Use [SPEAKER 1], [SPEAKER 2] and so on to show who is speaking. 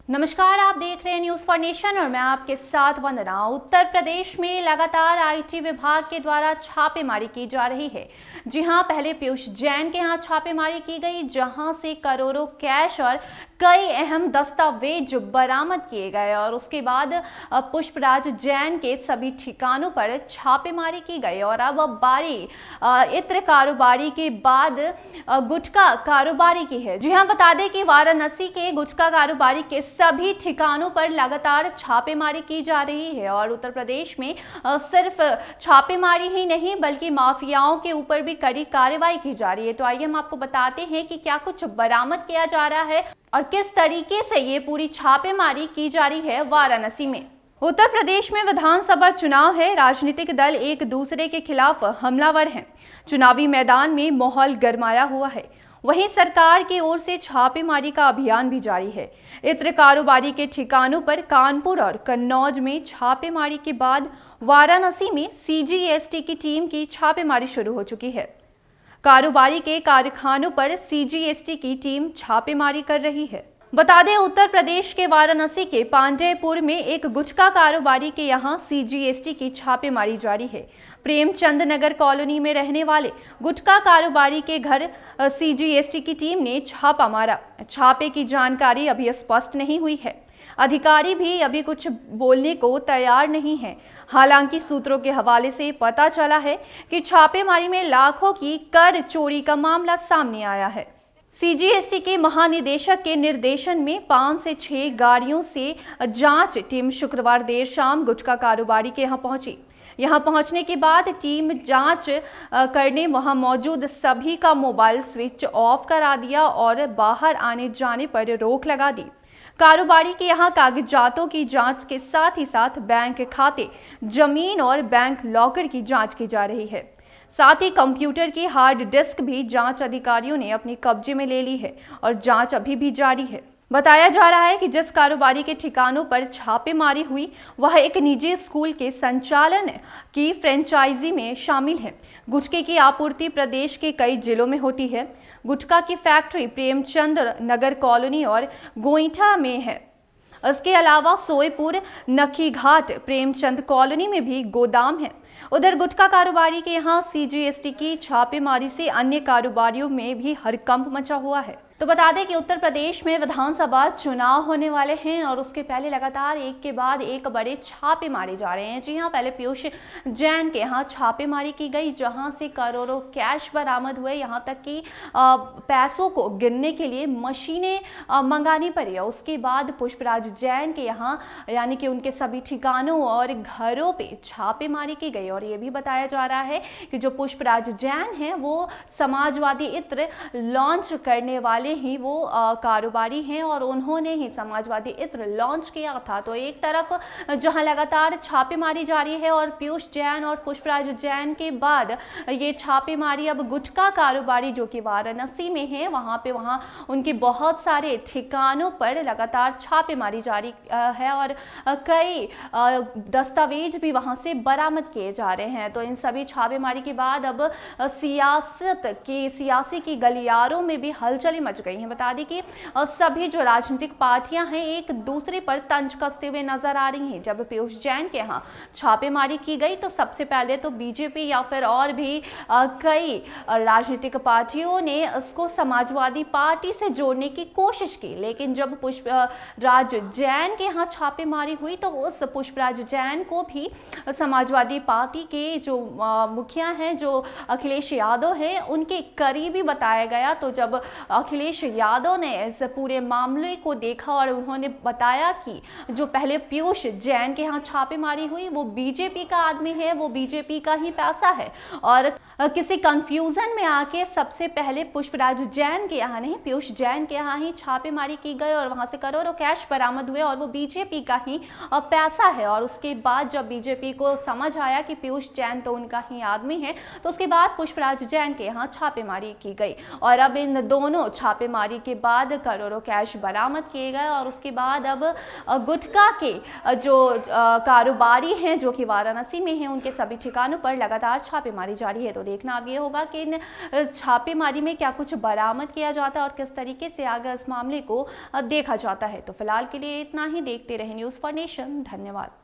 [SPEAKER 1] नमस्कार, आप देख रहे हैं न्यूज फॉर नेशन और मैं आपके साथ वंदना। उत्तर प्रदेश में लगातार आईटी विभाग के द्वारा छापेमारी की जा रही है। जी हां, पहले पीयूष जैन के यहां छापेमारी की गई, जहां से करोड़ों कैश और कई अहम दस्तावेज बरामद किए गए और उसके बाद पुष्पराज जैन के सभी ठिकानों पर छापेमारी की गई। और अब बारी इत्र कारोबारी के बाद गुटखा कारोबारी की है। जी हां, बता दें कि वाराणसी के गुटखा कारोबारी के सभी ठिकानों पर लगातार छापेमारी की जा रही है और उत्तर प्रदेश में सिर्फ छापेमारी ही नहीं बल्कि माफियाओं के ऊपर भी कड़ी कार्रवाई की जा रही है। तो आइए हम आपको बताते हैं कि क्या कुछ बरामद किया जा रहा है और किस तरीके से ये पूरी छापेमारी की जा रही है वाराणसी में। उत्तर प्रदेश में विधानसभा चुनाव है। राजनीतिक दल एक दूसरे के खिलाफ हमलावर हैं। चुनावी मैदान में माहौल गरमाया हुआ है। वहीं सरकार की ओर से छापेमारी का अभियान भी जारी है। इत्र कारोबारी के ठिकानों पर कानपुर और कन्नौज में छापेमारी के बाद वाराणसी में सीजीएसटी की टीम की छापेमारी शुरू हो चुकी है। कारोबारी के कारखानों पर सीजीएसटी की टीम छापेमारी कर रही है। बता दें, उत्तर प्रदेश के वाराणसी के पांडेयपुर में एक गुटखा कारोबारी के यहां सीजीएसटी की छापेमारी जारी है। प्रेमचंद नगर कॉलोनी में रहने वाले गुटखा कारोबारी के घर सीजीएसटी की टीम ने छापा मारा। छापे की जानकारी अभी स्पष्ट नहीं हुई है। अधिकारी भी अभी कुछ बोलने को तैयार नहीं है। हालांकि सूत्रों के हवाले से पता चला है कि छापेमारी में लाखों की कर चोरी का मामला सामने आया है। सीजीएसटी के महानिदेशक के निर्देशन में 5 से 6 गाड़ियों से जांच टीम शुक्रवार देर शाम गुटखा कारोबारी के यहां पहुंची। यहां पहुंचने के बाद टीम जांच करने वहां मौजूद सभी का मोबाइल स्विच ऑफ करा दिया और बाहर आने जाने पर रोक लगा दी। कारोबारी के यहां कागजातों की जांच के साथ ही साथ बैंक खाते, जमीन और बैंक लॉकर की जांच की जा रही है। साथ ही कंप्यूटर की हार्ड डिस्क भी जांच अधिकारियों ने अपने कब्जे में ले ली है और जांच अभी भी जारी है। बताया जा रहा है कि जिस कारोबारी के ठिकानों पर छापेमारी हुई वह एक निजी स्कूल के संचालन की फ्रेंचाइजी में शामिल है। गुटखे की आपूर्ति प्रदेश के कई जिलों में होती है। गुटखा की फैक्ट्री प्रेमचंद नगर कॉलोनी और गोईठा में है। इसके अलावा सोयपुर, नखीघाट, प्रेमचंद कॉलोनी में भी गोदाम है। उधर गुटखा कारोबारी के यहां सीजीएसटी की छापेमारी से अन्य कारोबारियों में भी हड़कंप मचा हुआ है। तो बता दें कि उत्तर प्रदेश में विधानसभा चुनाव होने वाले हैं और उसके पहले लगातार एक के बाद एक बड़े छापे मारे जा रहे हैं। जी हां, पहले पीयूष जैन के यहाँ छापेमारी की गई, जहां से करोड़ों कैश बरामद हुए। यहां तक कि पैसों को गिनने के लिए मशीनें मंगानी पड़ी। उसके बाद पुष्पराज जैन के यहाँ यानी कि उनके सभी ठिकानों और घरों पे छापेमारी की गई। और ये भी बताया जा रहा है कि जो पुष्पराज जैन हैं वो समाजवादी इत्र लॉन्च करने वाले ही वो कारोबारी हैं और उन्होंने ही समाजवादी इत्र लॉन्च किया था। तो एक तरफ जहां लगातार छापेमारी जारी है और पीयूष जैन और पुष्पराज जैन के बाद ये छापेमारी अब गुटखा कारोबारी जो कि वाराणसी में है वहां उनके बहुत सारे ठिकानों पर लगातार छापेमारी जारी है और कई दस्तावेज भी वहां से बरामद किए जा रहे हैं। तो इन सभी छापेमारी के बाद अब सियासी की गलियारों में भी हलचलें मच गई हैं। बता दें कि सभी जो राजनीतिक पार्टियां हैं एक दूसरे पर तंज कसते हुए नजर आ रही हैं। जब पीयूष जैन के यहाँ छापेमारी की गई तो सबसे पहले तो बीजेपी या फिर और भी कई राजनीतिक पार्टियों ने इसको समाजवादी पार्टी से जोड़ने की कोशिश की, लेकिन जब पुष्पराज जैन के यहाँ छापेमारी हुई तो उस पुष्पराज जैन को भी समाजवादी पार्टी के जो मुखिया हैं, जो अखिलेश यादव हैं, उनके करीबी बताया गया। तो जब अखिलेश यादव ने इस पूरे मामले को देखा और उन्होंने बताया कि जो पहले पीयूष जैन के यहाँ छापेमारी हुई वो बीजेपी का आदमी है, वो बीजेपी का ही पैसा है और किसी कंफ्यूजन में आके सबसे पहले पुष्पराज जैन के यहाँ नहीं पीयूष जैन के यहाँ ही छापेमारी की गई और वहां से करोड़ों कैश बरामद हुए और वो बीजेपी का ही पैसा है। और उसके बाद जब बीजेपी को समझ आया कि पीयूष जैन तो उनका ही आदमी है तो उसके बाद पुष्पराज जैन के यहाँ छापेमारी की गई और अब इन दोनों छापेमारी के बाद करोड़ों कैश बरामद किए गए और उसके बाद अब गुटखा के जो कारोबारी हैं जो कि वाराणसी में हैं, उनके सभी ठिकानों पर लगातार छापेमारी जारी है। तो देखना अब ये होगा कि इन छापेमारी में क्या कुछ बरामद किया जाता है और किस तरीके से आगे इस मामले को देखा जाता है। तो फिलहाल के लिए इतना ही। देखते रहे न्यूज़ फॉर नेशन। धन्यवाद।